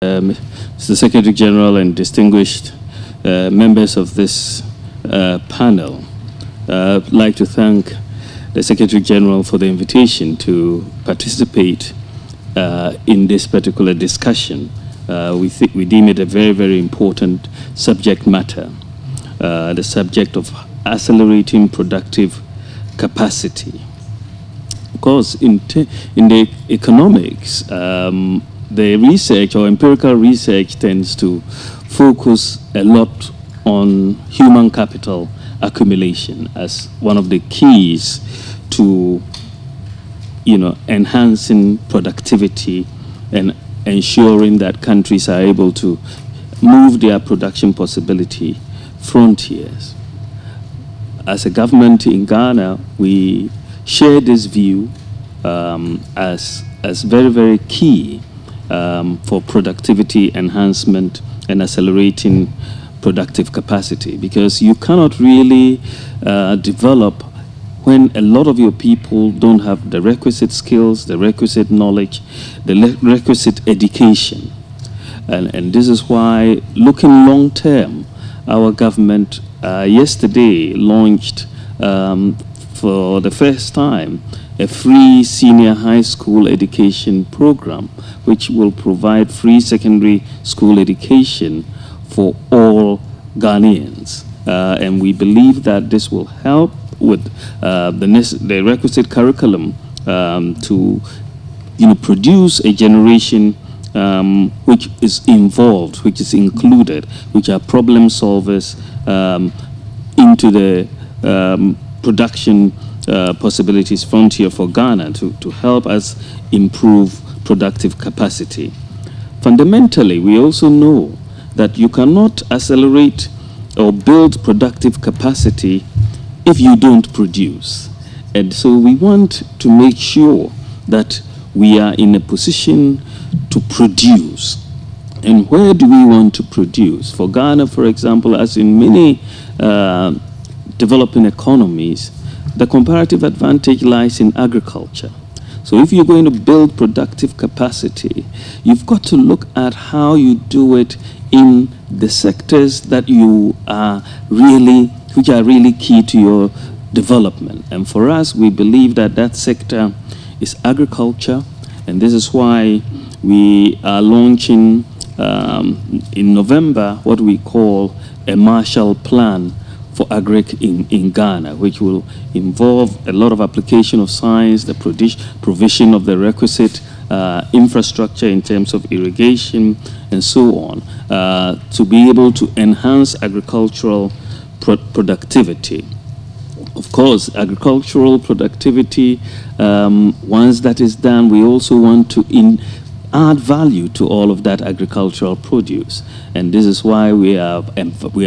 Mr. Secretary General and distinguished members of this panel, I'd like to thank the Secretary General for the invitation to participate in this particular discussion. We deem it a very, very important subject matter, the subject of accelerating productive capacity. Of course, in the economics, the research or empirical research tends to focus a lot on human capital accumulation as one of the keys to, enhancing productivity and ensuring that countries are able to move their production possibility frontiers. As a government in Ghana, we share this view as very, very key for productivity enhancement and accelerating productive capacity, because you cannot really develop when a lot of your people don't have the requisite skills, the requisite knowledge, the requisite education. And this is why, looking long term, our government yesterday launched for the first time a free senior high school education program, which will provide free secondary school education for all Ghanaians. And we believe that this will help with the requisite curriculum to produce a generation which is involved, which is included, which are problem solvers into the production possibilities frontier for Ghana to help us improve productive capacity. Fundamentally, we also know that you cannot accelerate or build productive capacity if you don't produce. And so we want to make sure that we are in a position to produce. And where do we want to produce? For Ghana, for example, as in many developing economies, the comparative advantage lies in agriculture. So if you're going to build productive capacity, you've got to look at how you do it in the sectors that which are really key to your development. And for us, we believe that that sector is agriculture, and this is why we are launching in November what we call a Marshall Plan for agric in Ghana, which will involve a lot of application of science, the provision of the requisite infrastructure in terms of irrigation and so on, to be able to enhance agricultural productivity. Of course, agricultural productivity, once that is done, we also want to add value to all of that agricultural produce. And this is why we are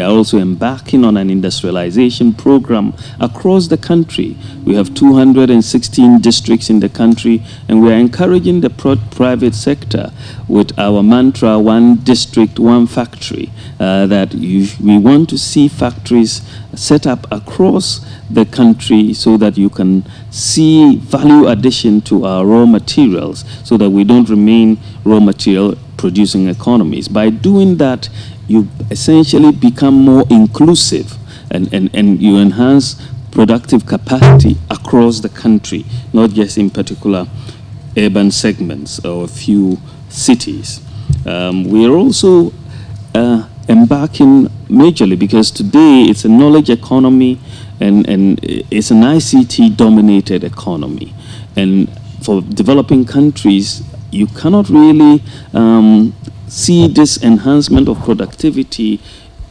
also embarking on an industrialization program across the country. We have 216 districts in the country, and we are encouraging the private sector with our mantra, one district, one factory, that we want to see factories set up across the country so that you can see value addition to our raw materials, so that we don't remain raw material producing economies. By doing that, you essentially become more inclusive and you enhance productive capacity across the country, not just in particular urban segments or a few cities. We are also embarking majorly, because today it's a knowledge economy and it's an ICT-dominated economy. And for developing countries, you cannot really see this enhancement of productivity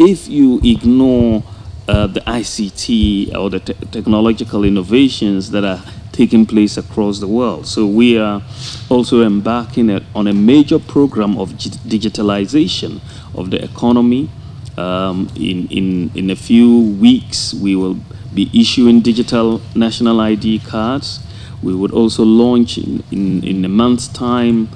if you ignore the ICT or the technological innovations that are taking place across the world. So we are also embarking on a major program of digitalization of the economy. In a few weeks, we will be issuing digital national ID cards. We would also launch in a month's time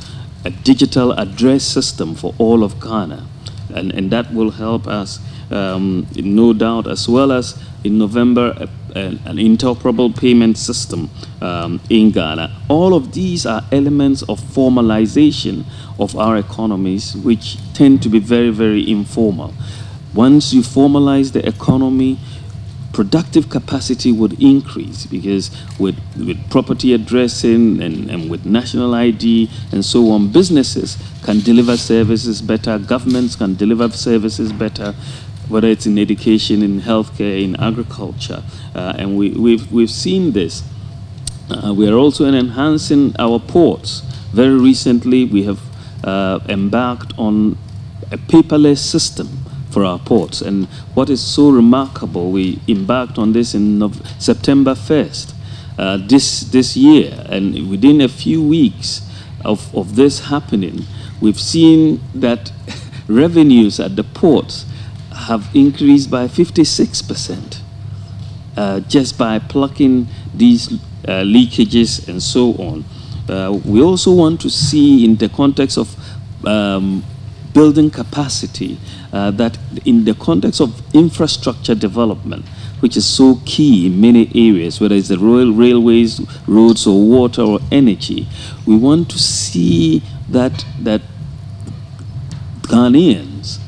a digital address system for all of Ghana. And that will help us, no doubt, as well as in November, an interoperable payment system in Ghana. All of these are elements of formalization of our economies, which tend to be very, very informal. Once you formalize the economy, productive capacity would increase, because with property addressing and with national ID and so on, businesses can deliver services better, governments can deliver services better, whether it's in education, in healthcare, in agriculture, and we've seen this. We are also enhancing our ports. Very recently, we have embarked on a paperless system for our ports. And what is so remarkable, we embarked on this in September 1st this year, and within a few weeks of this happening, we've seen that revenues at the ports have increased by 56%, just by plucking these leakages and so on. We also want to see, in the context of building capacity, that in the context of infrastructure development, which is so key in many areas, whether it's the railways, roads, or water, or energy, we want to see that Ghanaians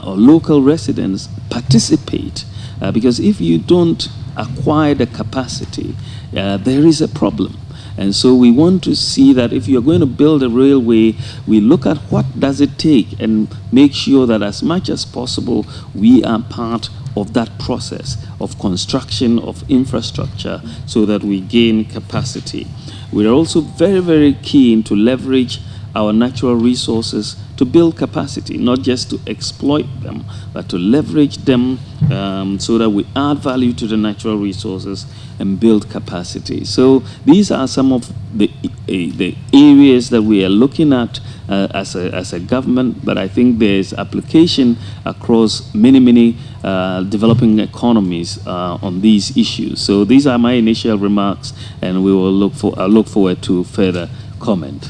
or local residents participate, because if you don't acquire the capacity, there is a problem. And so we want to see that if you're going to build a railway, we look at what does it take and make sure that as much as possible we are part of that process of construction of infrastructure so that we gain capacity. We are also very, very keen to leverage our natural resources to build capacity, not just to exploit them, but to leverage them so that we add value to the natural resources and build capacity. So these are some of the areas that we are looking at as a government, but I think there's application across many developing economies on these issues. So these are my initial remarks, and we will look forward to further comment.